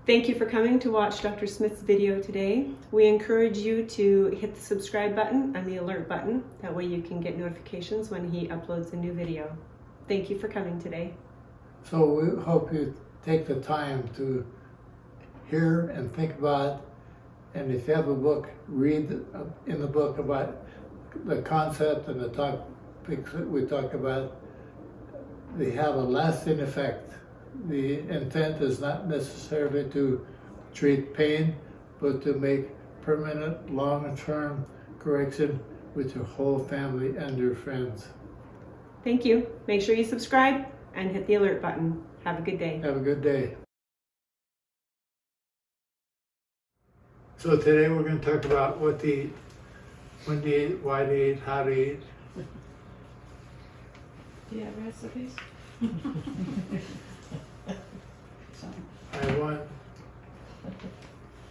Thank you for coming to watch Dr. Smith's video today. We encourage you to hit the subscribe button and the alert button. That way you can get notifications when he uploads a new video. Thank you for coming today. So we hope you take the time to hear and think about, and if you have a book, read in the book about the concept and the topics that we talk about. They have a lasting effect. The intent is not necessarily to treat pain, but to make permanent, long-term correction with your whole family and your friends. Thank you. Make sure you subscribe and hit the alert button. Have a good day. Have a good day. So today we're going to talk about what to eat, when to eat, why to eat, how to eat. Do you have recipes? I have one.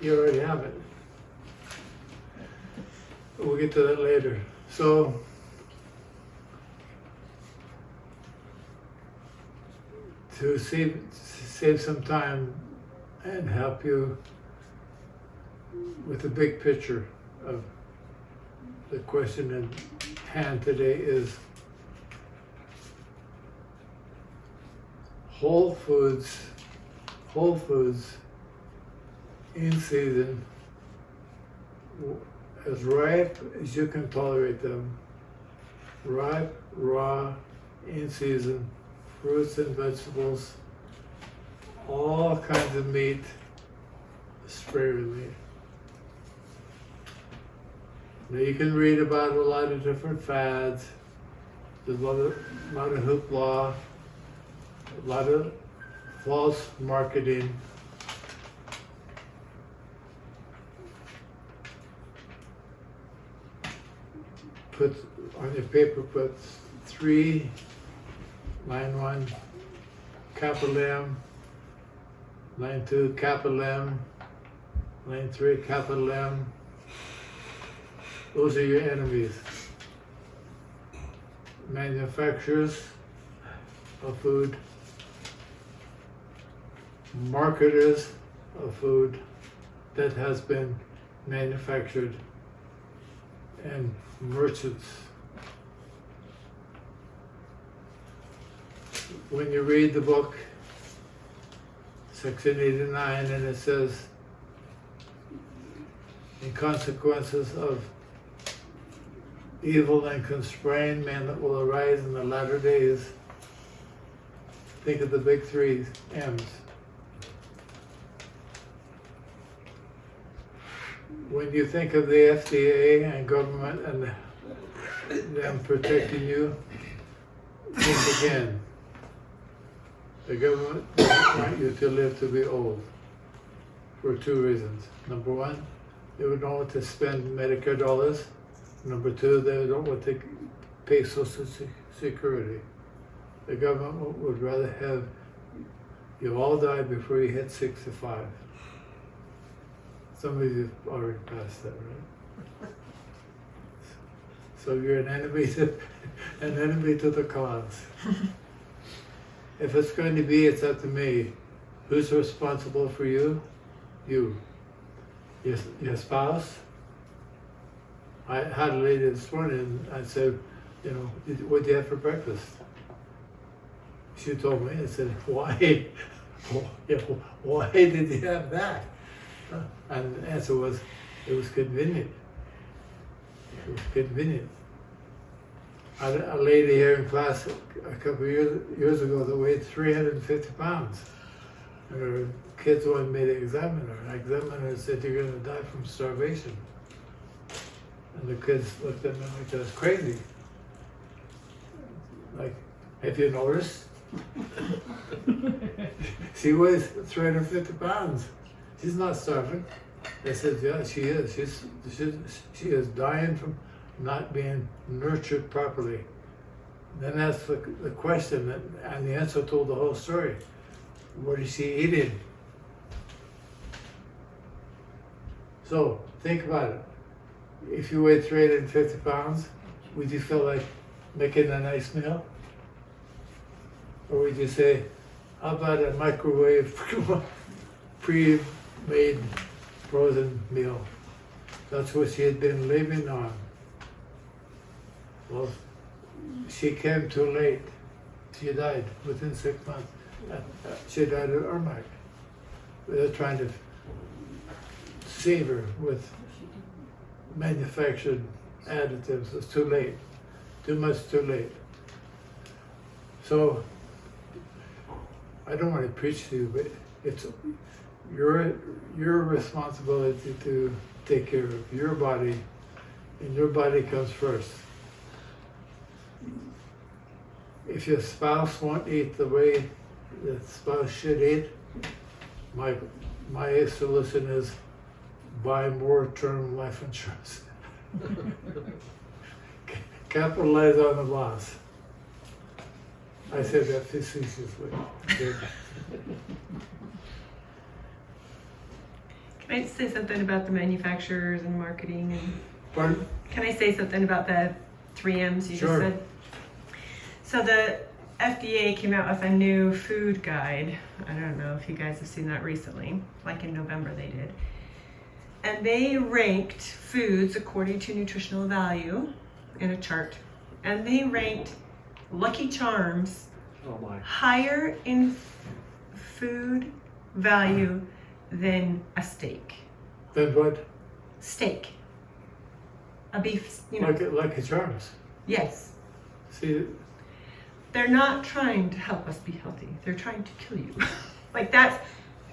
You already have it. We'll get to that later. So, to save some time and help you with the big picture of the question in hand today is whole foods in season, as ripe as you can tolerate them, ripe, raw, in season, fruits and vegetables, all kinds of meat, sparingly. Now you can read about a lot of different fads. There's a lot of hoopla, a lot of false marketing. Put on your paper, put 3, line 1, capital M, line 2, capital M, line 3, capital M. Those are your enemies. Manufacturers of food, marketers of food that has been manufactured, and merchants. When you read the book, section 89, and it says, in consequences of evil and constrained men that will arise in the latter days, think of the big 3 M's. When you think of the FDA and government and them protecting you, think again. The government doesn't want you to live to be old for 2 reasons. Number 1, they don't want to spend Medicare dollars. Number 2, they don't want to pay Social Security. The government would rather have you all die before you hit 65. Some of you have already passed that, right? So you're an enemy to the cause. If it's going to be, it's up to me. Who's responsible for you? You. Your spouse? I had a lady this morning, and I said, you know, what do you have for breakfast? She told me, I said, why? Why did you have that? And the answer was, it was convenient. It was convenient. I had a lady here in class a couple of years ago that weighed 350 pounds. And her kids wanted me to examine her. And I examined her and said, you're going to die from starvation. And the kids looked at me like I was crazy. Like, have you noticed? She weighs 350 pounds. She's not starving. I said, yeah, she is. She is dying from not being nurtured properly. Then that's the question, and the answer told the whole story. What is she eating? So think about it. If you weighed 350 pounds, would you feel like making a nice meal? Or would you say, how about a microwave pre-made frozen meal. That's what she had been living on. Well, she came too late. She died within 6 months. She died of Ermac. They're trying to save her with manufactured additives. It's too late. Too much too late. So, I don't want to preach to you, but it's your responsibility to take care of your body, and your body comes first. If your spouse won't eat the way the spouse should eat, my solution is buy more term life insurance. Capitalize on the loss. I said that facetiously. Can I say something about the manufacturers and marketing? And Pardon? can I say something about the 3Ms you Sure. just said? So the FDA came out with a new food guide. I don't know if you guys have seen that recently, like in November they did. And they ranked foods according to nutritional value in a chart. And they ranked Lucky Charms higher in food value than a steak. Then what? Steak. A beef, you know. Like a Charms. Yes. See, They're not trying to help us be healthy. They're trying to kill you. Like that's,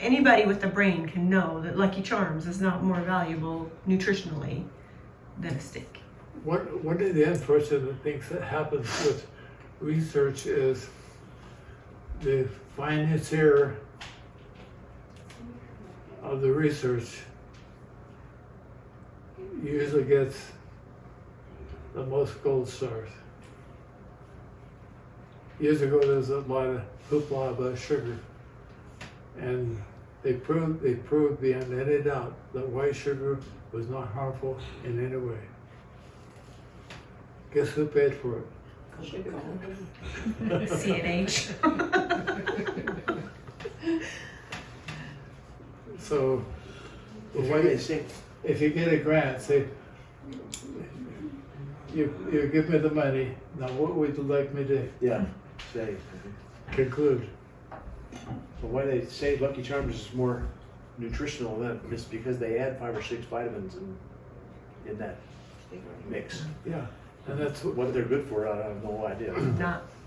anybody with a brain can know that Lucky Charms is not more valuable nutritionally than a steak. one of the unfortunate things that happens with research is the financier of the research usually gets the most gold stars. Years ago, there was a lot of hoopla about sugar, and they proved beyond any doubt that white sugar was not harmful in any way. Guess who paid for it? CNH. So, If if you get a grant, say, you give me the money, now what would you like me to yeah, say. conclude? But why they say Lucky Charms is more nutritional than just because they add 5 or 6 vitamins in that mix. Yeah, and that's What they're good for, I have no idea.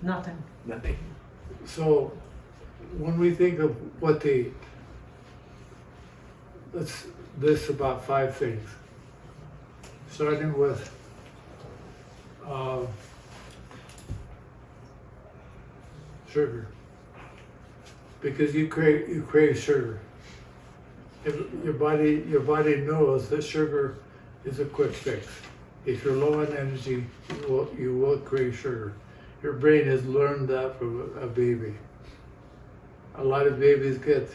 Nothing. Nothing. so. When we think of what they eat, let's list about 5 things, starting with sugar, because you crave sugar. If your body knows that sugar is a quick fix. If you're low on energy, you will crave sugar. Your brain has learned that from a baby. A lot of babies get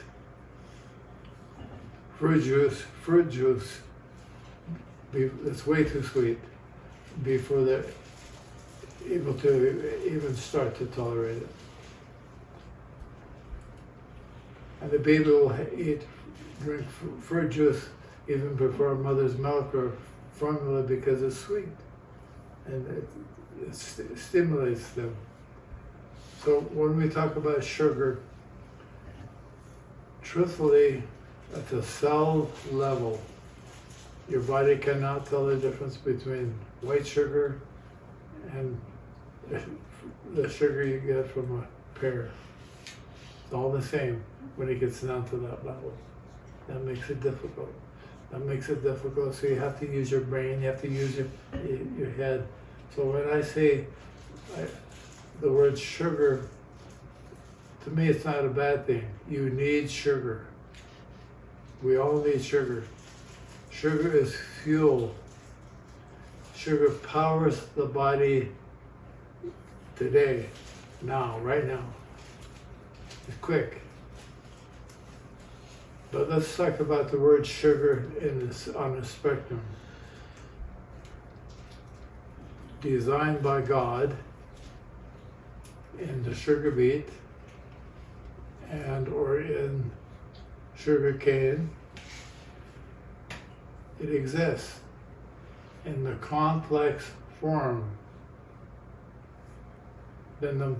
fruit juice. It's way too sweet before they're able to even start to tolerate it. And the baby will drink fruit juice even before mother's milk or formula because it's sweet, and it stimulates them. So when we talk about sugar, truthfully, at the cell level, your body cannot tell the difference between white sugar and the sugar you get from a pear. It's all the same when it gets down to that level. That makes it difficult. So you have to use your brain, you have to use your head. So when I say the word sugar, to me it's not a bad thing. You need sugar. We all need sugar. Sugar is fuel. Sugar powers the body today, now, right now. It's quick. But let's talk about the word sugar on a spectrum. Designed by God in the sugar beet or in sugar cane. It exists in the complex form. Then the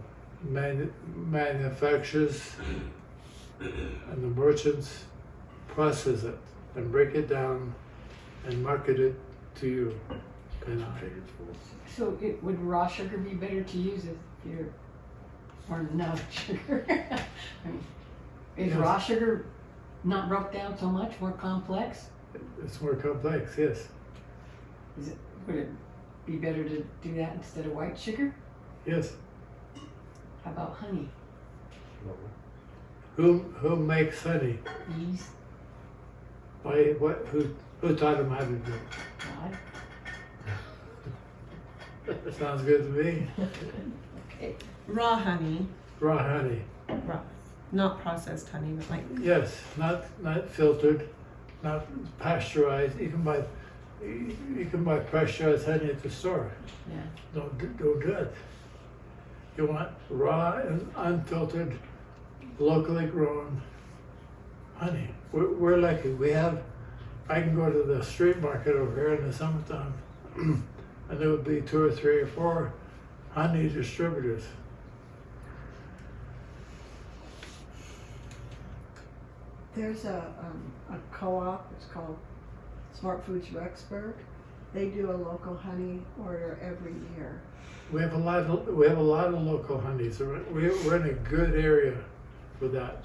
manufacturers and the merchants process it and break it down and market it to you. So would raw sugar be better to use if you're, or no sugar? I mean, is Yes. raw sugar not broke down so much, more complex? It's more complex, yes. Would it be better to do that instead of white sugar? Yes. How about honey? Who makes honey? Bees? By what? Who taught them how to do God? it? Sounds good to me. Okay. Raw honey, Raw honey. raw, not processed honey, but like Yes, not filtered, not pasteurized. You can buy pasteurized honey at the store. Yeah. Don't do it. You want raw and unfiltered, locally grown honey. We're lucky. I can go to the street market over here in the summertime, and there would be 2 or 3 or 4 honey distributors. There's a co-op, it's called Smart Foods Rexburg. They do a local honey order every year. We have a lot of local honeys. We're in a good area for that.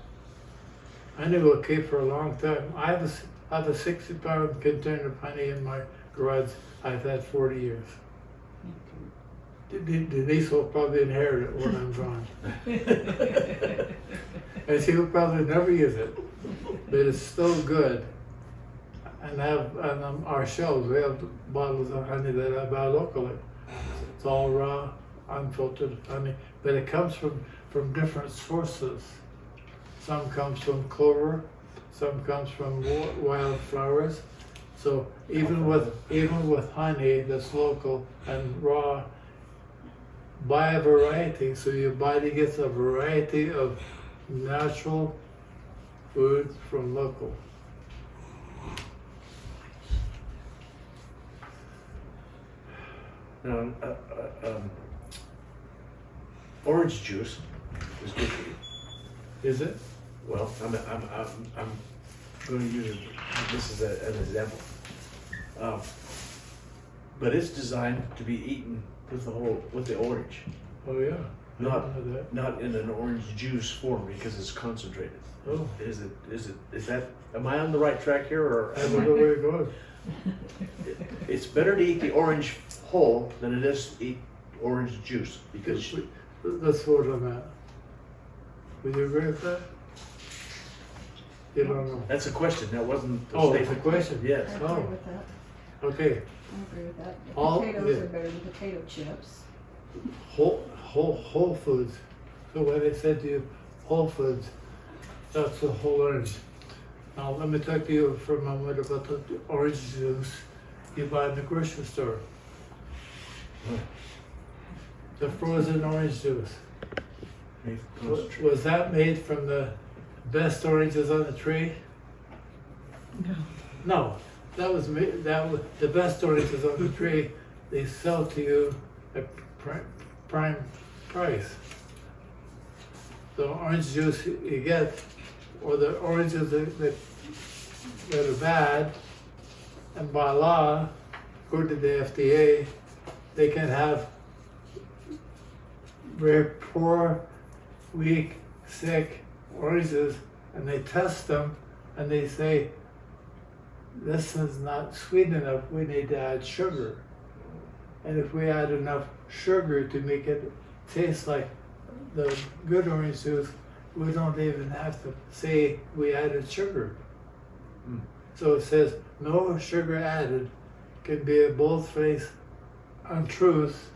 Honey will keep for a long time. I have a 60-pound container of honey in my garage. I've had 40 years. Denise will probably inherit it when I'm gone. And she will probably never use it. But it's still good. And on our shelves, we have bottles of honey that I buy locally. It's all raw, unfiltered honey. But it comes from different sources. Some comes from clover, some comes from wildflowers. So even with honey that's local and raw, buy a variety so your body gets a variety of natural foods from local. Now, orange juice is good for you. Is it? Well, I'm going to use this as an example. But it's designed to be eaten with the orange, Oh yeah. I not didn't know that. not in an orange juice form because it's concentrated. Oh, Is that? Am I on the right track here, or I don't know where it goes. it's better to eat the orange whole than it is to eat orange juice because Let's vote on that. Would you agree with that? You don't know. that's a question. That wasn't. Oh, it's a statement. question. Yes. I agree Oh. with that. Okay. I agree with that. The All- potatoes yeah. are better than potato chips. Whole foods. So when I said to you, whole foods, that's the whole orange. Now let me talk to you for a moment about the orange juice you buy in the grocery store. The frozen orange juice. Was that made from the best oranges on the tree? no. No, that was the best oranges on the tree. They sell to you at prime price. The orange juice you get, or the oranges that are bad, and by law, according to the FDA, they can have very poor, weak, sick oranges, and they test them, and they say, this is not sweet enough, we need to add sugar. And if we add enough sugar to make it taste like the good orange juice, we don't even have to say we added sugar. Mm. So it says, no sugar added can be a bold-faced untruth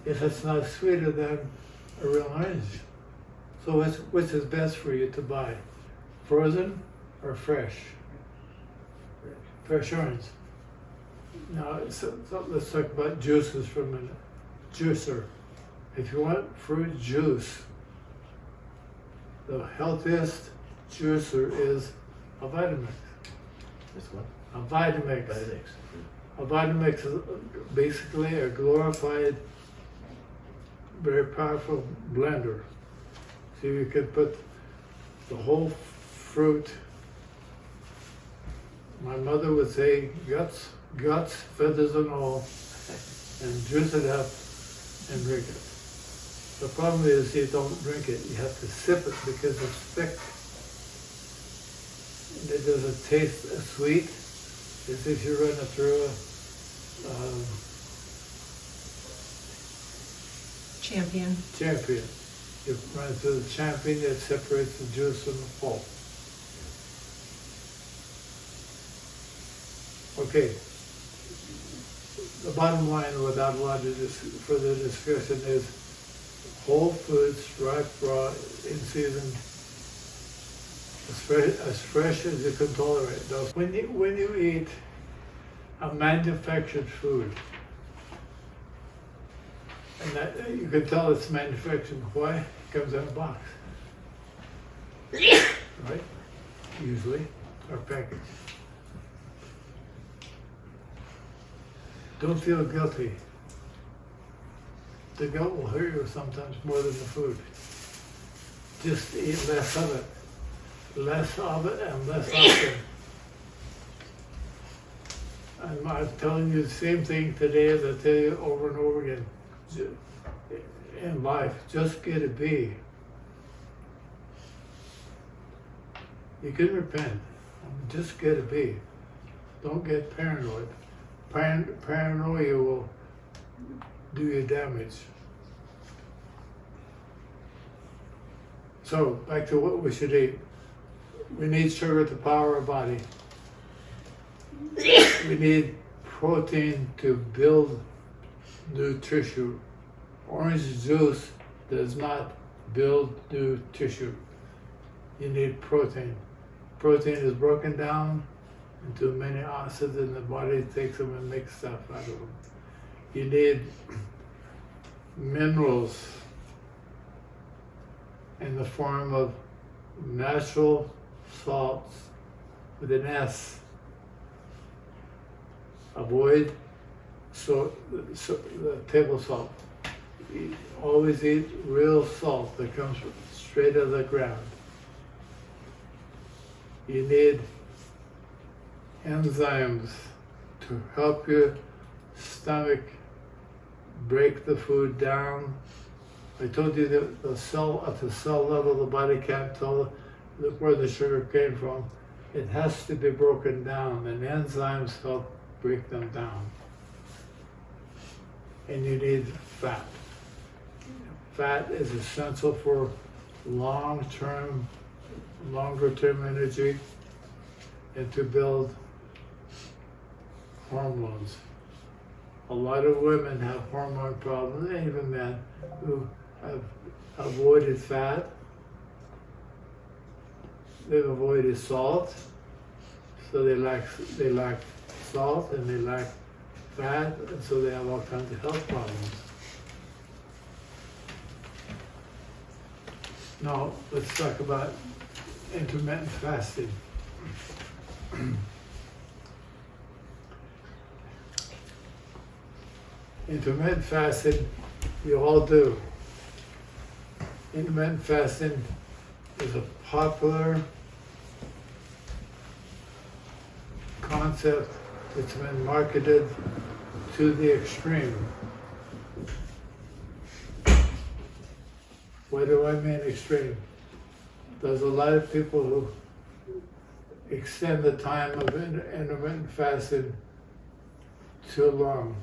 if it's not sweeter than a real orange. So which is best for you to buy? Frozen or fresh? Fresh orange. Now, so let's talk about juices for a minute. Juicer. If you want fruit juice, the healthiest, juicer is a Vitamix. That's what? A Vitamix. Vitamix. A Vitamix is basically a glorified, very powerful blender. So you can put the whole fruit. My mother would say guts, feathers and all, and juice it up and drink it. The problem is you don't drink it, you have to sip it because it's thick. And it doesn't taste as sweet as if you run it through a Champion. champion. You run it through the champion, it separates the juice from the pulp. Okay. The bottom line, without a lot of further discussion, is whole foods, ripe, raw, in season, as fresh as you can tolerate. Now, when you eat a manufactured food, and that, you can tell it's manufactured. Why? It comes in a box, right? Usually, or packaged. Don't feel guilty. The guilt will hurt you sometimes more than the food. Just eat less of it. Less of it and less often. And I'm telling you the same thing today as I tell you over and over again. In life, just get a B. You can repent. Just get a B. Don't get paranoid. Paranoia will do you damage. So, back to what we should eat. We need sugar to power our body. We need protein to build new tissue. Orange juice does not build new tissue. You need protein. Protein is broken down into amino acids and the body takes them and makes stuff out of them. You need minerals in the form of natural salts with an S. Avoid the table salt. Always eat real salt that comes straight out of the ground. You need enzymes to help your stomach break the food down. I told you that the cell, at the cell level, the body can't tell where the sugar came from. It has to be broken down, and enzymes help break them down. And you need fat. Fat is essential for longer-term energy and to build hormones. A lot of women have hormone problems, and even men who have avoided fat. They've avoided salt, so they lack salt and they lack fat, and so they have all kinds of health problems. Now, let's talk about intermittent fasting. Intermittent fasting, you all do. Intermittent fasting is a popular concept that's been marketed to the extreme. What do I mean extreme? There's a lot of people who extend the time of intermittent fasting too long,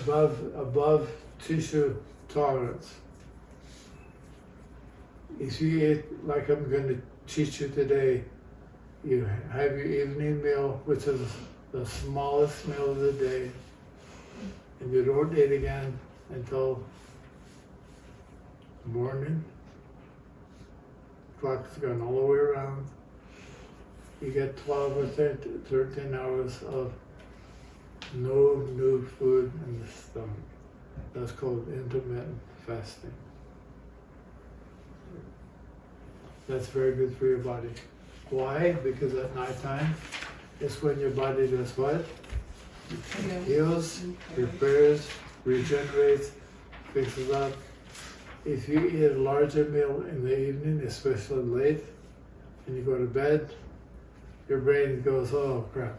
above tissue tolerance. If you eat like I'm going to teach you today, you have your evening meal, which is the smallest meal of the day, and you don't eat again until morning. Clock's gone all the way around. You get 12 or 13 hours of no new food in the stomach. That's called intermittent fasting. That's very good for your body. Why? Because at nighttime, it's when your body does what? Heals, repairs, regenerates, fixes up. If you eat a larger meal in the evening, especially late, and you go to bed, your brain goes, oh crap.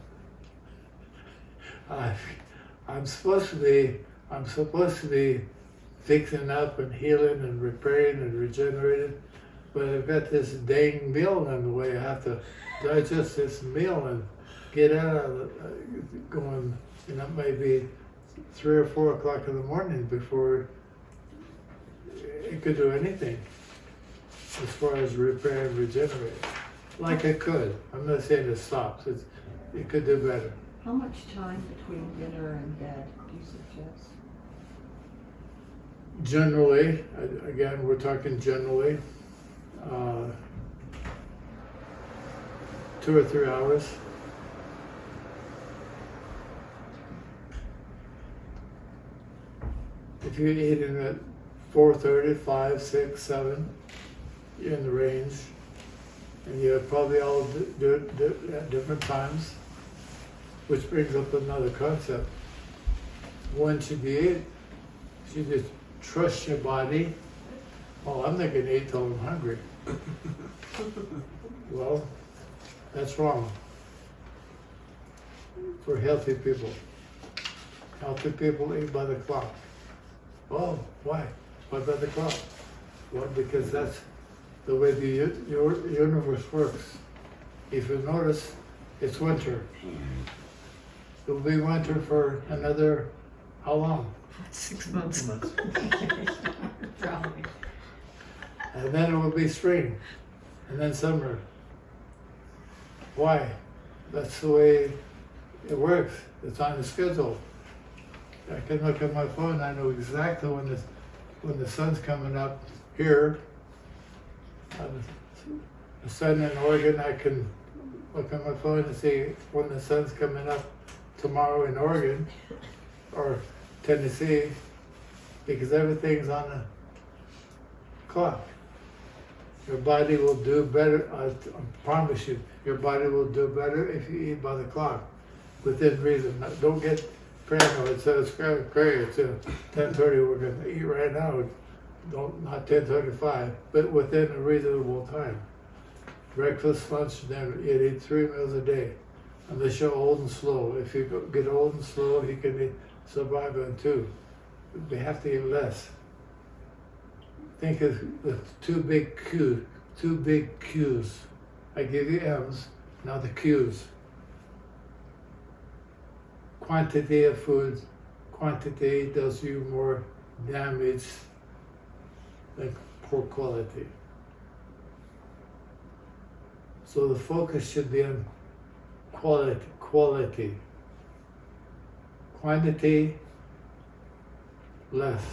I'm supposed to be fixing up and healing and repairing and regenerating, but I've got this dang meal in the way. I have to digest this meal and get out of it, going, you know, maybe 3 or 4 o'clock in the morning before it could do anything as far as repair and regenerate. Like it could. I'm not saying it stops. It could do better. How much time between dinner and bed do you suggest? Generally, again, we're talking generally, 2 or 3 hours. If you're eating at 4:30, 5, 6, 7, you're in the range. And you probably all do it at different times, which brings up another concept. When should you eat? You just trust your body. Oh, I'm not going to eat till I'm hungry. Well, that's wrong. For healthy people. Healthy people eat by the clock. Oh, why? Why by the clock? Well, because that's the way the universe works. If you notice, it's winter. It'll be winter for another, how long? 6 months. Probably. And then it will be spring, and then summer. Why? That's the way it works. It's on the schedule. I can look at my phone, I know exactly when the sun's coming up here. The sun in Oregon, I can look at my phone and see when the sun's coming up tomorrow in Oregon or Tennessee, because everything's on the clock. Your body will do better, I promise you, your body will do better if you eat by the clock, within reason. Don't get paranoid, so it's great, it's 10:30, we're gonna eat right now. Not 10:35, but within a reasonable time. Breakfast, lunch, dinner, you eat 3 meals a day, unless you're old and slow. If you get old and slow, you can survive on 2. You have to eat less. Think of the two big Q's. I give you M's, now the Q's. Quantity of food, quantity does you more damage than poor quality. So the focus should be on quality. Quantity, less.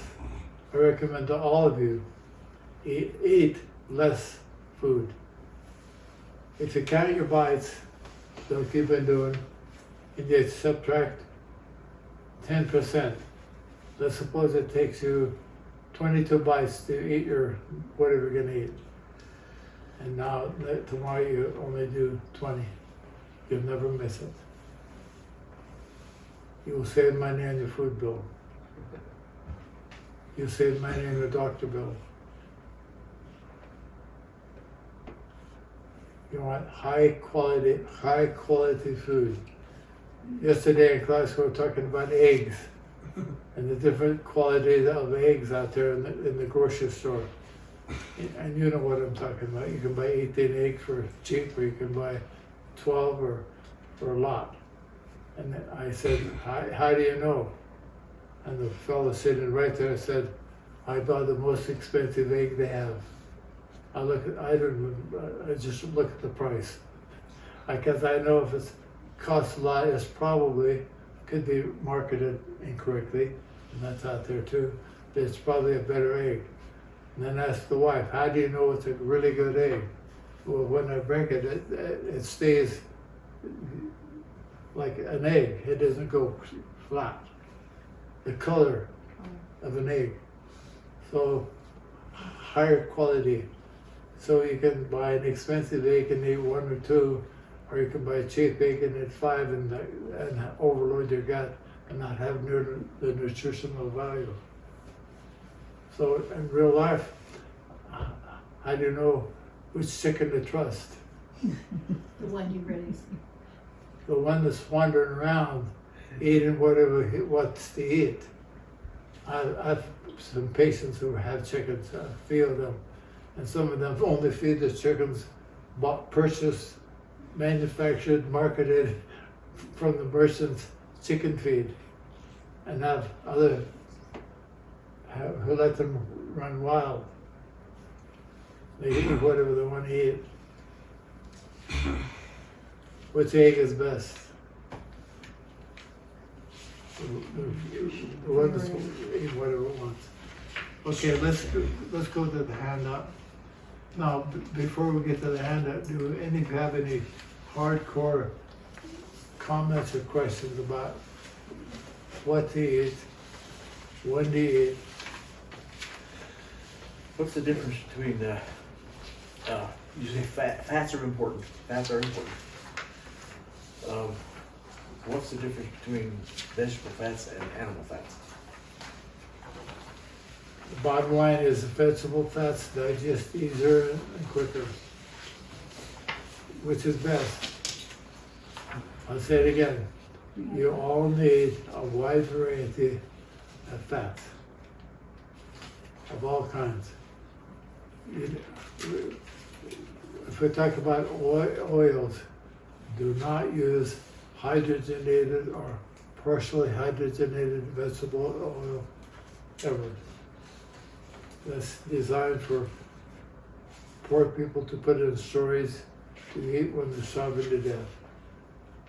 I recommend to all of you, eat less food. If you count your bites, like you've been doing, and you subtract 10%, let's suppose it takes you 22 bites to eat your whatever you're gonna eat. And now, tomorrow you only do 20. You'll never miss it. You will save money on your food bill. You'll save money on your doctor bill. You want high quality food. Yesterday in class we were talking about eggs and the different qualities of eggs out there in the grocery store. And you know what I'm talking about. You can buy 18 eggs for cheap, or you can buy 12 or a lot. And I said, how do you know? And the fellow sitting right there said, I buy the most expensive egg they have. I just look at the price. Because I know if it costs a lot, it's probably, could be marketed incorrectly, and that's out there too, but it's probably a better egg. And then ask the wife, how do you know it's a really good egg? Well, when I break it, it stays like an egg. It doesn't go flat. The color of an egg. So higher quality. So you can buy an expensive egg and eat 1 or 2, or you can buy a cheap egg and eat 5 and overload your gut and not have near the nutritional value. So in real life, how do you know which chicken to trust? The one you raise. The one that's wandering around eating whatever what's to eat. I've some patients who have chickens, I feel them, and some of them only feed the chickens purchased, manufactured, marketed from the merchant's chicken feed, and have other who let them run wild. They eat whatever they want to eat. Which egg is best? The one that's eat whatever it wants. Okay, let's go to the handout. Now, before we get to the handout, do any of you have any hardcore comments or questions about what to eat, when to eat? What's the difference between you say fats are important. Fats are important. What's the difference between vegetable fats and animal fats? The bottom line is vegetable fats digest easier and quicker. Which is best? I'll say it again. You all need a wide variety of fats of all kinds. If we talk about oils, do not use hydrogenated or partially hydrogenated vegetable oil ever. That's designed for poor people to put in stories to eat when they're starving to death.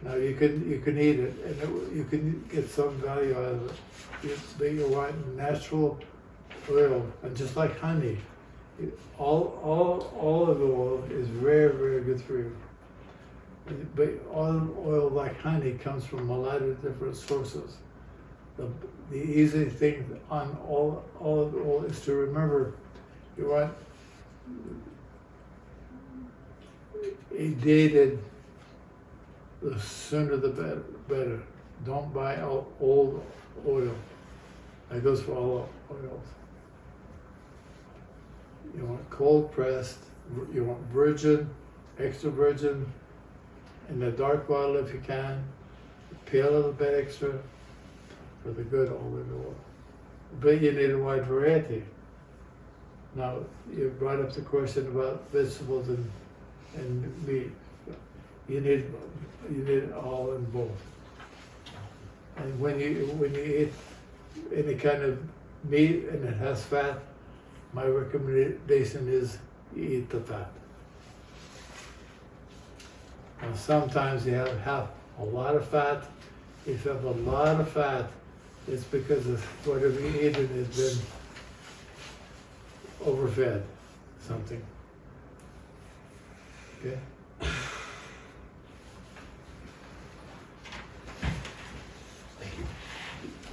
Now you can eat it and you can get some value out of it, but you want natural oil, and just like honey, olive oil is very, very good for you. But olive oil, like honey, comes from a lot of different sources. The easy thing on olive oil is to remember, you want a dated, the sooner the better. Don't buy old oil. That goes for all oils. You want cold pressed, you want virgin, extra virgin, in the dark bottle if you can, pay a little bit extra for the good olive oil. But you need a wide variety. Now, you brought up the question about vegetables and meat. You need all in both. And when you eat any kind of meat and it has fat, my recommendation is you eat the fat. Now sometimes you have a lot of fat. If you have a lot of fat, it's because of whatever you eat has been overfed something. Okay? Thank you.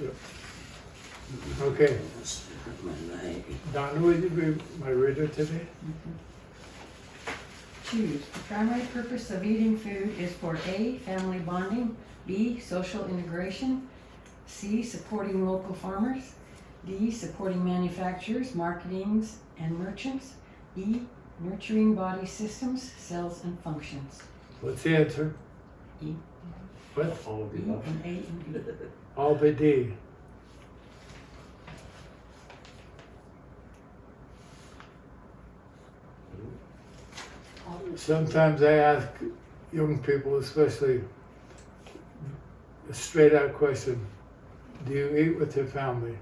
Yep. Okay. Donna, will you be my reader today? Choose. The primary purpose of eating food is for A, family bonding, B, social integration, C, supporting local farmers, D, supporting manufacturers, marketings, and merchants, E, nurturing body systems, cells, and functions. What's the answer? E. What? All of the E above. and A and B. All but D. Sometimes I ask young people, especially, a straight out question: do you eat with your family?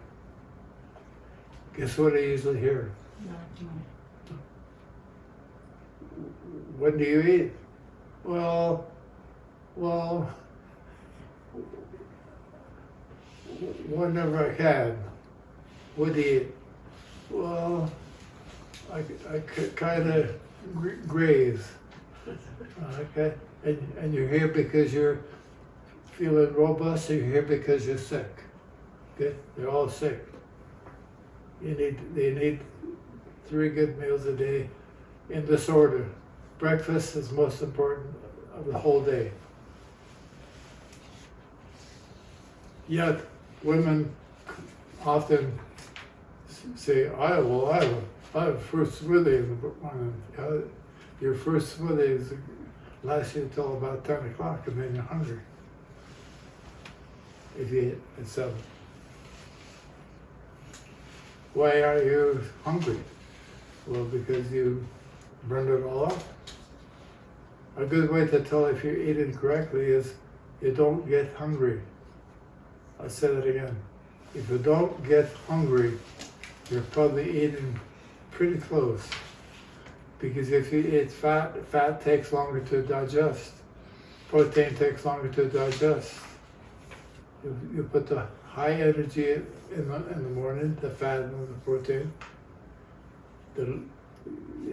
Guess what I usually hear? When do you eat? Well, whenever I can. What do you eat? Well, I kind of graze. Okay? And you're here because you're feeling robust, or you're here because you're sick. Okay? They're all sick. They need 3 good meals a day in this order. Breakfast is most important of the whole day. Yet, women often say, I have first smoothie in the morning. Your first smoothie is lasts you until about 10 o'clock, and then you're hungry. If you eat at 7. Why are you hungry? Well, because you burned it all up. A good way to tell if you're eating correctly is you don't get hungry. I'll say that again. If you don't get hungry, you're probably eating pretty close. Because if you eat fat, fat takes longer to digest. Protein takes longer to digest. You put the high energy in the morning, the fat and the protein. You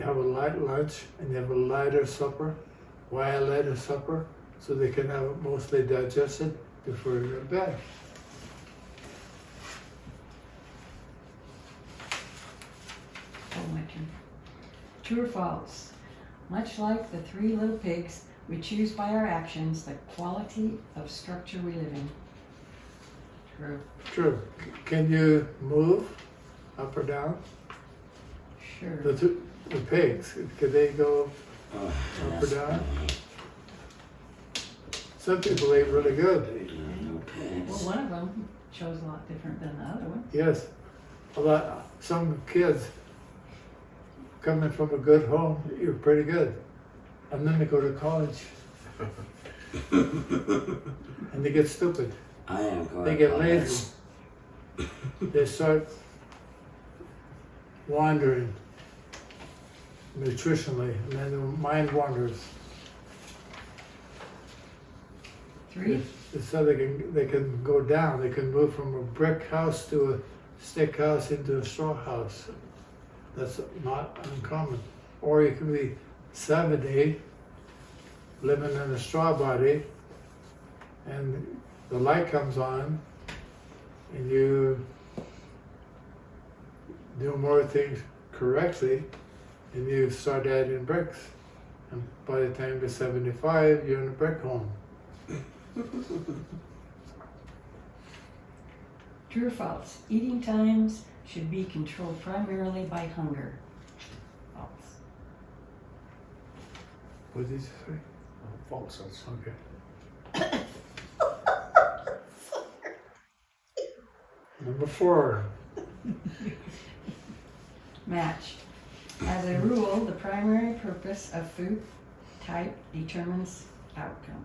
have a light lunch and you have a lighter supper. Why a lighter supper? So they can have it mostly digested before you go to bed. Oh, my turn. True or false? Much like the 3 little pigs, we choose by our actions the quality of structure we live in. True. True. Can you move up or down? Sure. The pigs, could they go up or down? Some people ate really good. Well, one of them chose a lot different than the other one. Yes. Some kids coming from a good home, you're pretty good. And then they go to college. And they get stupid. I am going They get lazy. They start wandering nutritionally, and then their mind wanders. 3. So they can go down. They can move from a brick house to a stick house into a straw house. That's not uncommon. Or you can be 70, living in a straw body, and the light comes on, and you do more things correctly, and you start adding bricks. And by the time you're 75, you're in a brick home. True or false? Eating times should be controlled primarily by hunger. False. What did you say? False. Okay. Number 4. Match. As a rule, the primary purpose of food type determines outcome.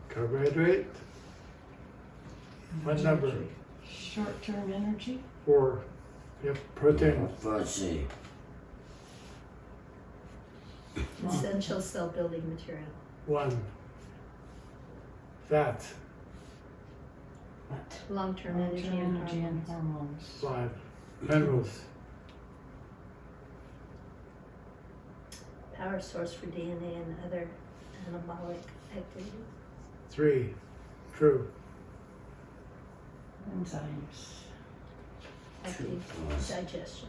Carbohydrate. What number? Short-term energy. 4. Yep, protein. C. Essential cell building material. 1. Fat. What? Long-term energy and hormones. hormones. 5. Minerals. Power source for DNA and other anabolic activity. 3. True. Enzymes. Active digestion.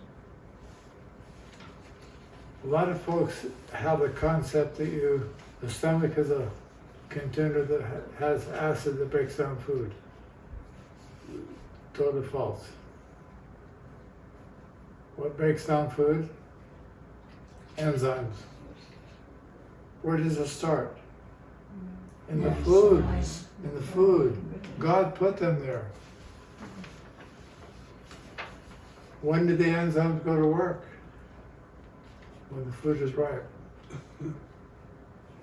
A lot of folks have the concept that the stomach is a container that has acid that breaks down food. Totally false. What breaks down food? Enzymes. Where does it start? In the food. In the food. God put them there. When do the enzymes go to work? When the food is ripe.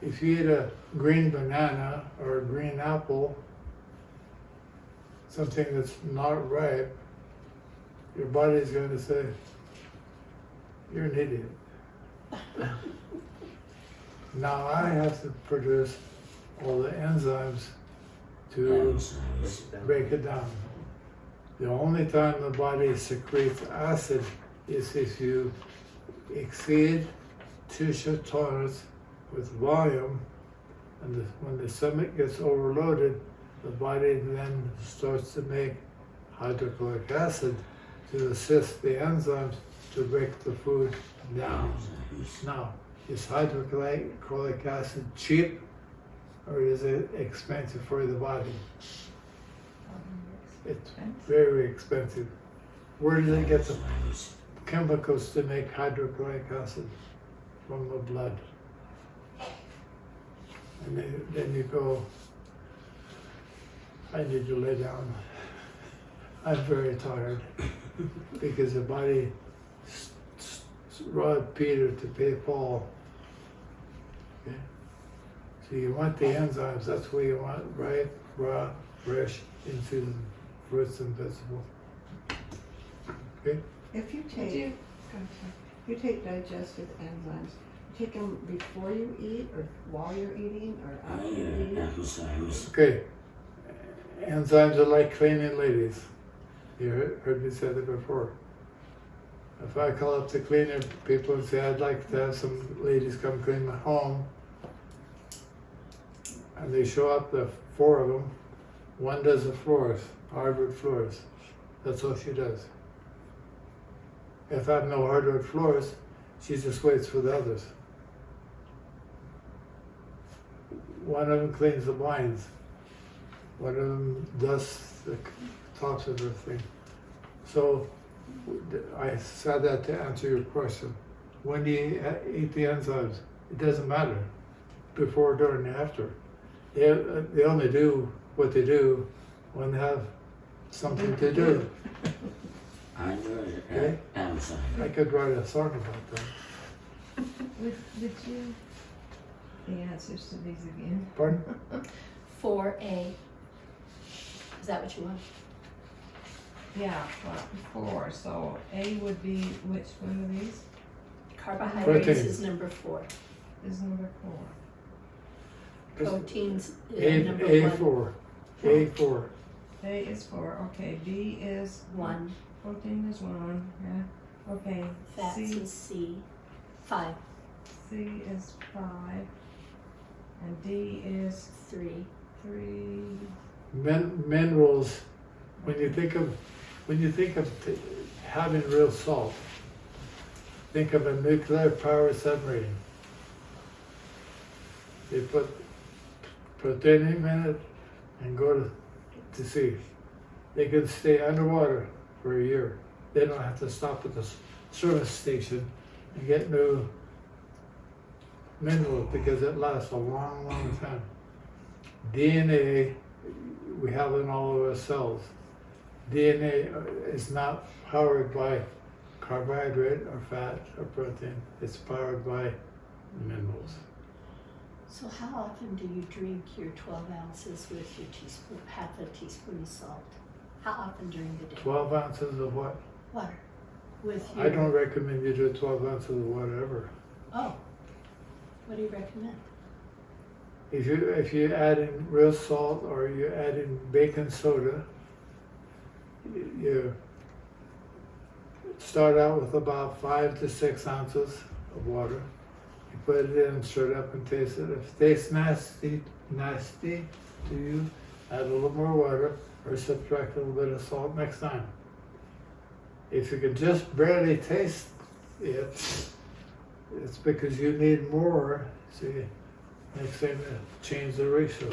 If you eat a green banana or a green apple, something that's not ripe, your body is going to say, you're an idiot. Now I have to produce all the enzymes to break it down. The only time the body secretes acid is if you exceed tissue tolerance with volume, and when the stomach gets overloaded, the body then starts to make hydrochloric acid to assist the enzymes to break the food down. Now, is hydrochloric acid cheap or is it expensive for the body? It's very expensive. Where do they get the chemicals to make hydrochloric acid? From the blood. And then you go, I need to lay down. I'm very tired because the body robbed Peter to pay Paul. Okay? So you want the enzymes, that's what you want, ripe, raw, fresh, in season fruits and vegetables. Okay? If you take digestive enzymes, you take them before you eat or while you're eating or after you eat? Okay. Enzymes are like cleaning ladies. You heard me say that before. If I call up the cleaner people and say, I'd like to have some ladies come clean my home, and they show up, the 4 of them, one does the floors, hardwood floors. That's all she does. If I have no hardwood floors, she just waits for the others. One of them cleans the blinds. One of them dusts the tops of everything. So I said that to answer your question. When do you eat the enzymes? It doesn't matter. Before, during, and after. They only do what they do when they have something to do. Okay? I could write a song about that. Would you the answers to these again? Pardon? 4A. Is that what you want? Yeah, well, 4. So A would be which one of these? Carbohydrates Protein. is number 4. Is number 4. Proteins is number 1. A4. A4. A is 4. Okay. B is 1. Protein is 1. Yeah. Okay. Fats C is C. 5. C is 5. And D is 3. 3. Minerals. When you think of having real salt, think of a nuclear power submarine. They put plutonium in it and go to sea. They can stay underwater for a year. They don't have to stop at the service station and get new minerals because it lasts a long, long time. DNA we have in all of our cells. DNA is not powered by carbohydrate or fat or protein. It's powered by minerals. So how often do you drink your 12 ounces with your teaspoon, half a teaspoon of salt? How often during the day? 12 ounces of what? Water. With your... I don't recommend you do 12 ounces of whatever. Oh. What do you recommend? If you add in real salt or you add in baking soda, you start out with about 5 to 6 ounces of water. You put it in, stir it up and taste it. If it tastes nasty to you, add a little more water or subtract a little bit of salt next time. If you can just barely taste it, it's because you need more. See, next thing, change the ratio.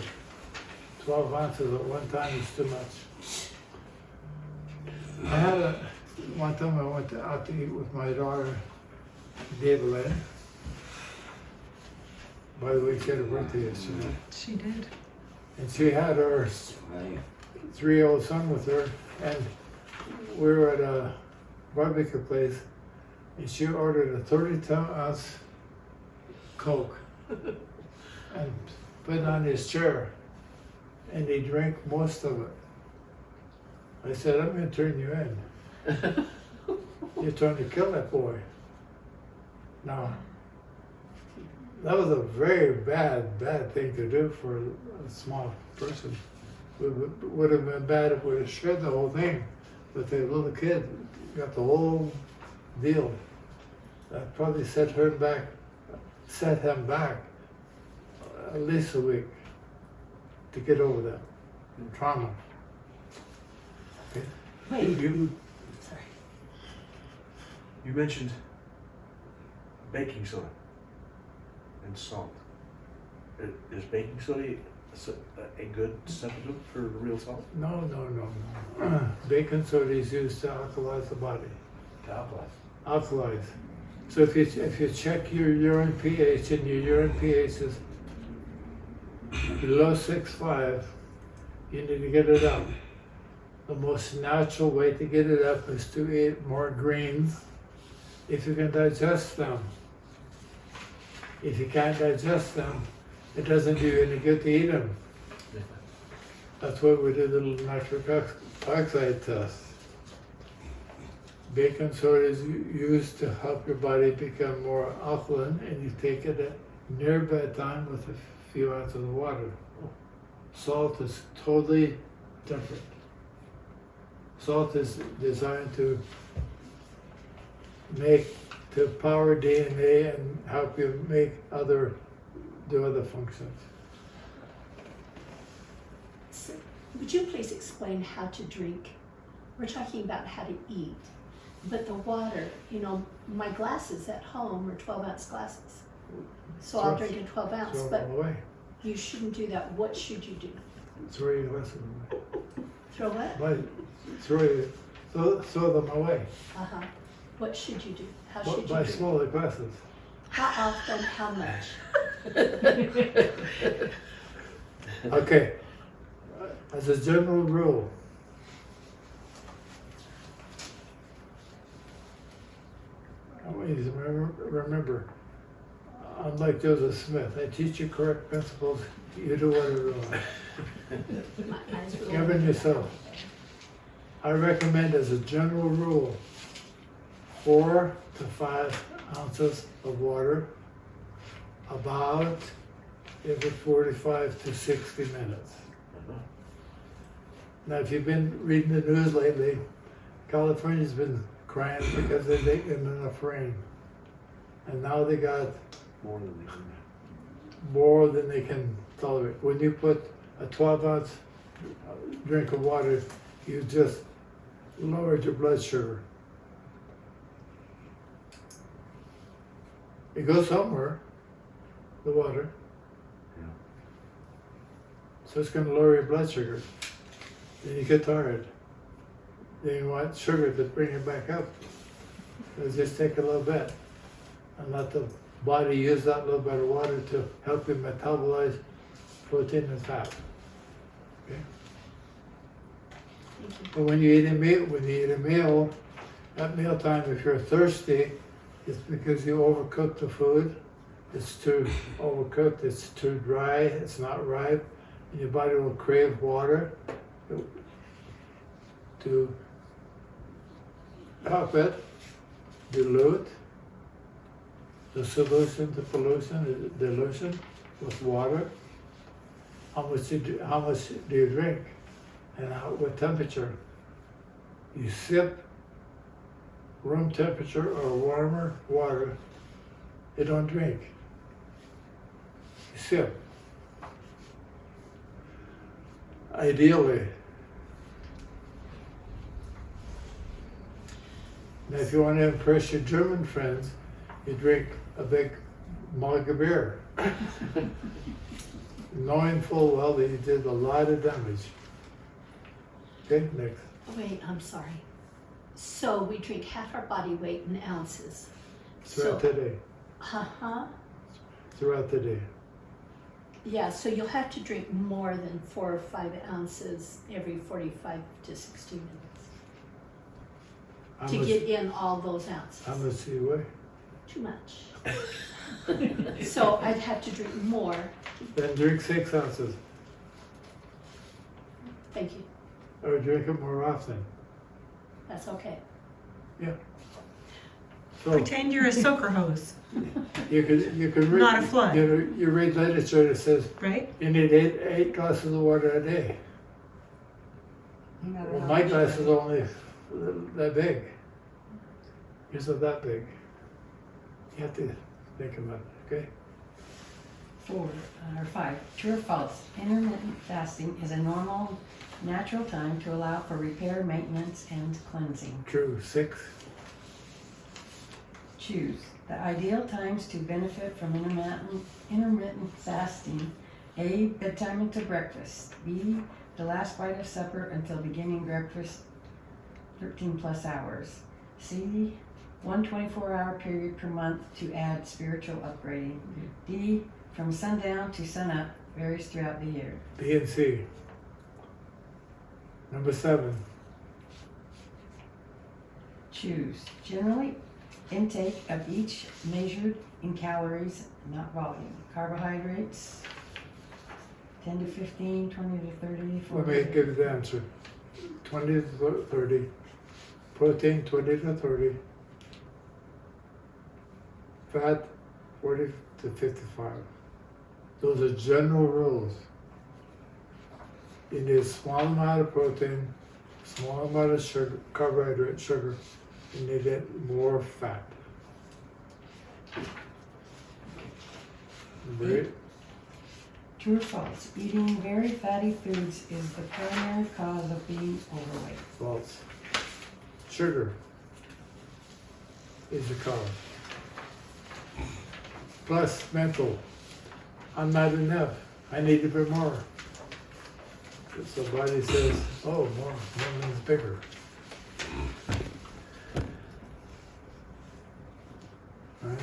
12 ounces at one time is too much. I had one time I went out to eat with my daughter, David. By the way, she had a birthday yesterday. She did. And she had her 3-year-old son with her, and we were at a barbecue place, and she ordered a 32-ounce Coke and put it on his chair, and he drank most of it. I said, I'm going to turn you in. You're trying to kill that boy. Now, that was a very bad thing to do for a small person. It would have been bad if we had shared the whole thing, but the little kid got the whole deal. That probably set him back at least a week to get over that trauma. Okay? Wait. You Sorry. mentioned baking soda and salt. Is baking soda a good substitute for real salt? No. Baking soda is used to alkalize the body. Alkalize. So if you check your urine pH and your urine pH is below 6.5, you need to get it up. The most natural way to get it up is to eat more greens if you can digest them. If you can't digest them, it doesn't do you any good to eat them. That's why we do the little nitric oxide test. Baking soda is used to help your body become more alkaline, and you take it at near bedtime with a few ounces of water. Salt is totally different. Salt is designed to power DNA and help you do other functions. So, would you please explain how to drink? We're talking about how to eat, but the water, my glasses at home are 12-ounce glasses. So I'll drink a 12 ounce, Throw but them away. you shouldn't do that. What should you do? Throw your glasses away. Throw what? Throw them away. Uh-huh. What should you do? How should you Buy drink? smaller glasses. How often? How much? Okay. As a general rule, I want you to remember, unlike Joseph Smith, I teach you correct principles, you do whatever you want. My eyes were Govern yourself. I recommend as a general rule, 4 to 5 ounces of water about every 45 to 60 minutes. Now, if you've been reading the news lately, California's been crying because they didn't get enough rain. And now they got more than they can tolerate. When you put a 12-ounce drink of water, you just lowered your blood sugar. It goes somewhere, the water. Yeah. So it's going to lower your blood sugar. Then you get tired. Then you want sugar to bring it back up. So just take a little bit and let the body use that little bit of water to help you metabolize protein and fat. Okay? Thank you. But when you eat a meal, at mealtime, if you're thirsty, it's because you overcooked the food. It's too overcooked, it's too dry, it's not ripe, and your body will crave water to help it dilute the solution to pollution, dilution with water. How much do you drink, and what temperature? You sip room temperature or warmer water. You don't drink. You sip. Ideally. Now, if you want to impress your German friends, you drink a big mug of beer, knowing full well that you did a lot of damage. Okay, next. Wait, I'm sorry. So we drink half our body weight in ounces. Throughout the day. Uh-huh. Throughout the day. Yeah, so you'll have to drink more than 4 or 5 ounces every 45 to 60 minutes How to much- get in all those ounces. How much do you weigh? Too much. So I'd have to drink more. Then drink 6 ounces, Thank you. or drink it more often. That's okay. So Pretend you're a soaker hose, you could read. Not a flood. You read literature that says right? you need eight glasses of water a day. No matter Well, how my much glass you is only that big. Yours is that big. You have to think about it, okay? 5. True or false? Intermittent fasting is a normal, natural time to allow for repair, maintenance, and cleansing. True. 6. Choose the ideal times to benefit from intermittent fasting. A, bedtime until breakfast. B, the last bite of supper until beginning breakfast, 13 plus hours. C, 1 24-hour period per month to add spiritual upgrading. D, from sundown to sunup, varies throughout the year. B and C. Number 7. Choose. Generally, intake of each measured in calories, not volume. Carbohydrates, 10 to 15, 20 to 30, 40. Let me give you the answer. 20 to 30. Protein, 20 to 30. Fat, 40 to 55. Those are general rules. You need a small amount of protein, small amount of sugar, carbohydrate, sugar. You need it more fat. Right? True or false? Eating very fatty foods is the primary cause of being overweight. False. Sugar is the cause. Plus mental. I'm not enough. I need to be more. So the body says, oh, more means bigger. Right?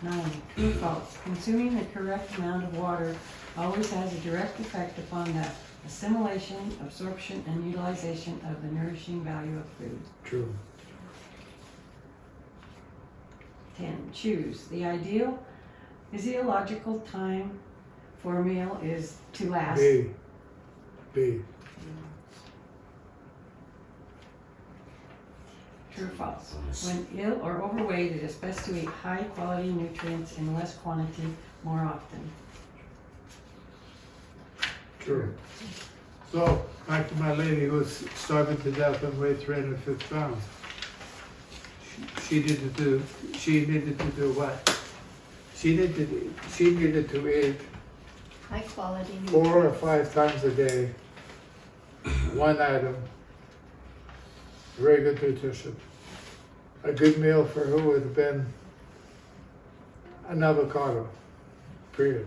9. True or false? Consuming the correct amount of water always has a direct effect upon the assimilation, absorption, and utilization of the nourishing value of food. True. 10. Choose. The ideal physiological time for a meal is to last. B. B. True or false? When ill or overweight, it is best to eat high quality nutrients in less quantity more often. True. So, back to my lady who was starving to death and weighed 350 pounds. She needed to do what? She needed to eat High quality 4 or 5 times a day, one item, very good nutrition. A good meal for her would have been an avocado, period.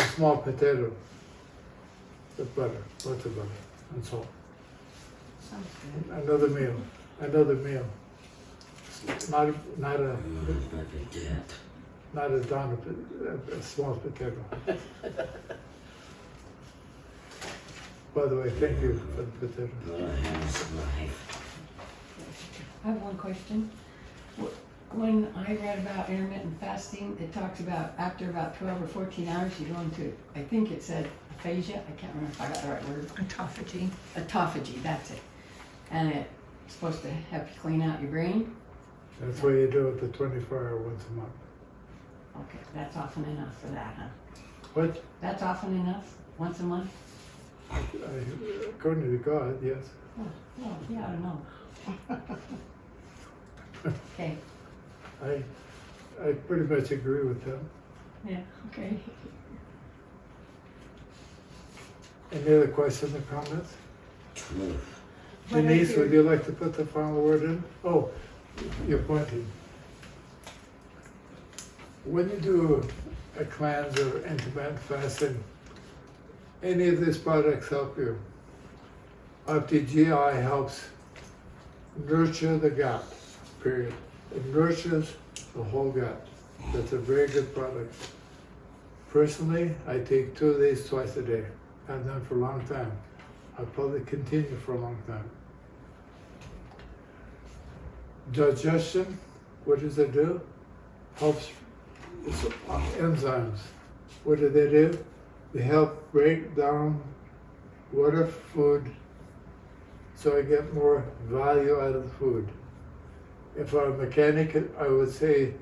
A small potato with butter, lots of butter and salt. Sounds good. Another meal. Not a don, a small potato. By the way, thank you for the potato. I have one question. When I read about intermittent fasting, it talks about after about 12 or 14 hours, you go into, I think it said aphasia. I can't remember if I got the right word. Autophagy. Autophagy, that's it. And it's supposed to help you clean out your brain. That's what you do at the 24-hour once a month. Okay, that's often enough for that, huh? What? That's often enough? Once a month? According to God, yes. Oh, well, yeah, I don't know. Okay, I pretty much agree with them. yeah, okay. Any other questions or comments? What I Denise, hear- would you like to put the final word in? Oh, you're pointing. When you do a cleanse or intermittent fasting, any of these products help you. RTGI helps nurture the gut, period. It nurtures the whole gut. That's a very good product. Personally, I take 2 of these twice a day. I've done for a long time. I'll probably continue for a long time. Digestion, what does it do? Helps enzymes. What do? They help break down water food so I get more value out of the food. If I'm a mechanic, I would say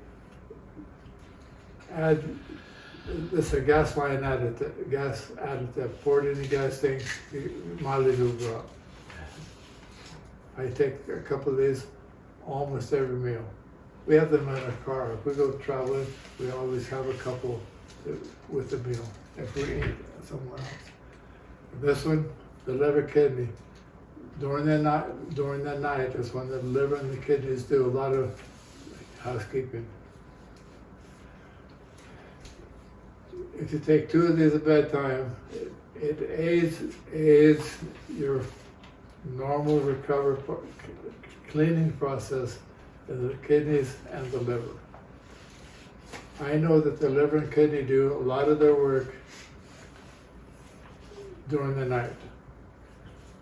add this a gas line additive, pour it in the gas tank, the mileage will go up. I take a couple of these almost every meal. We have them in our car. If we go traveling, we always have a couple with the meal if we eat somewhere else. This one, the liver kidney, during the night is when the liver and the kidneys do a lot of housekeeping. If you take 2 of these at bedtime, it aids your normal cleaning process of the kidneys and the liver. I know that the liver and kidney do a lot of their work during the night.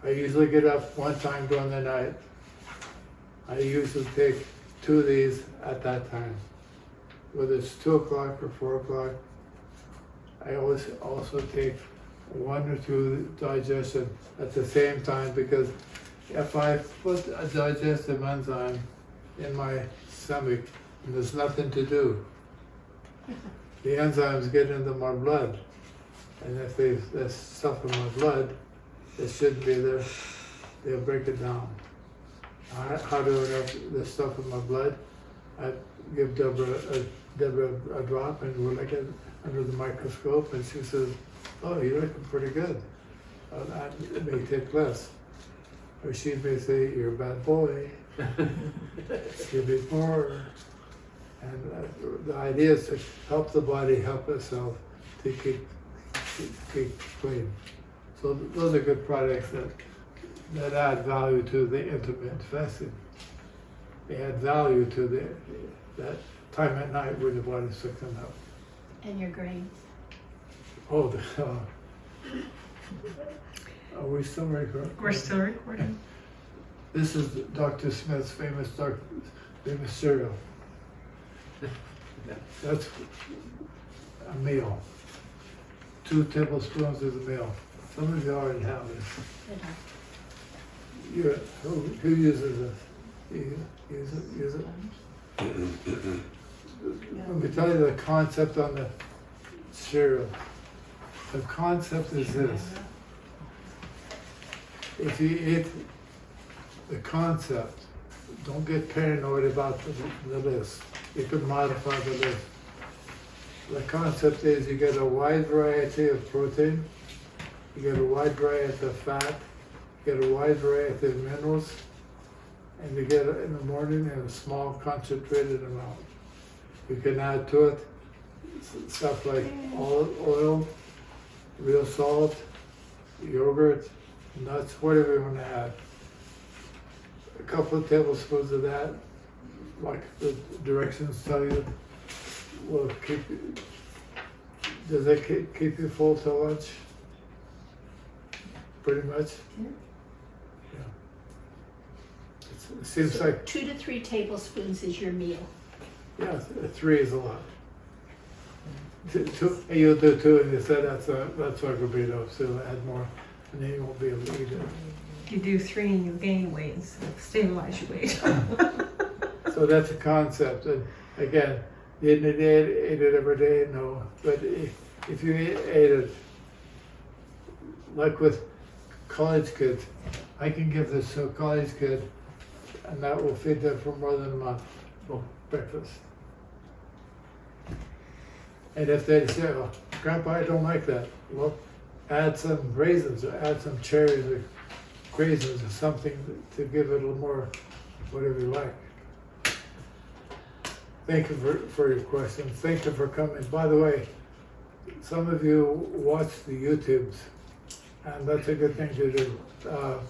I usually get up one time during the night. I usually take 2 of these at that time. Whether it's 2 o'clock or 4 o'clock, I always also take 1 or 2 digestion at the same time, because if I put a digestive enzyme in my stomach and there's nothing to do, the enzymes get into my blood. And if there's stuff in my blood that shouldn't be there, they'll break it down. How do I know there's stuff in my blood? I give Deborah a drop, and we'll look at it under the microscope, and she says, "Oh, you're looking pretty good. That may take less." Or she may say, "You're a bad boy. Give me more." And the idea is to help the body help itself to keep clean. So those are good products that add value to the intermittent fasting. They add value to that time at night when the body's fixing up. And your grains. Oh, are we still recording? We're still recording. This is Dr. Smith's famous cereal. That's a meal. 2 tablespoons is a meal. Some of you already have this. Who uses this? You use it? Let me tell you the concept on the cereal. The concept is this. If you eat the concept, don't get paranoid about the list. You can modify the list. The concept is you get a wide variety of protein, you get a wide variety of fat, you get a wide variety of minerals, and you get it in the morning in a small concentrated amount. You can add to it stuff like olive oil, real salt, yogurt, nuts, whatever you want to add. A couple of tablespoons of that, like the directions tell you, will keep you. Does that keep you full till lunch? Pretty much? Yeah. It seems So like, 2 to 3 tablespoons is your meal. yeah, 3 is a lot. You'll do 2, and you said that's not gonna be enough, so add more, and then you won't be able to eat it. If you do 3 and you gain weight instead of stabilize your weight. So that's a concept, and again, you didn't eat it every day, no, but if you ate it, like with college kids, I can give this to a college kid, and that will feed them for more than a month, breakfast. And if they say, "Oh, Grandpa, I don't like that," well, add some raisins, or add some cherries, or raisins, or something to give it a little more, whatever you like. Thank you for your questions. Thank you for coming. By the way, some of you watch the YouTubes, and that's a good thing to do.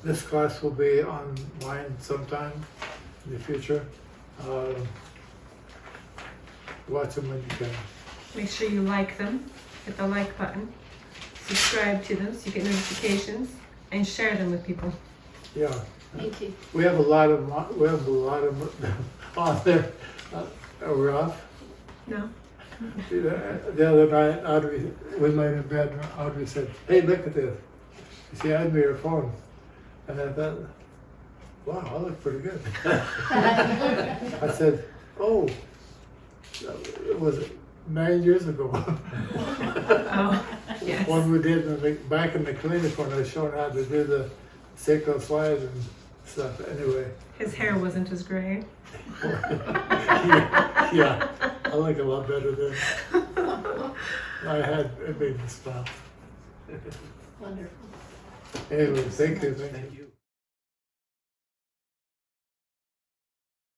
This class will be online sometime in the future. Watch them when you can. Make sure you like them, hit the like button, subscribe to them so you get notifications, and share them with people. Yeah. Thank you. We have a lot of on there. Are we off? No? The other night, Audrey, we laid in bed, Audrey said, "Hey, look at this." She handed me her phone, and I thought, "Wow, I look pretty good." I said, "Oh, it was 9 years ago." Oh, yes. One we did back in the clinic when I was showing how to do the sacral slide and stuff. Anyway. His hair wasn't as gray. Yeah, I look a lot better than it made me smile. Wonderful. Anyway, thank you. Thank you.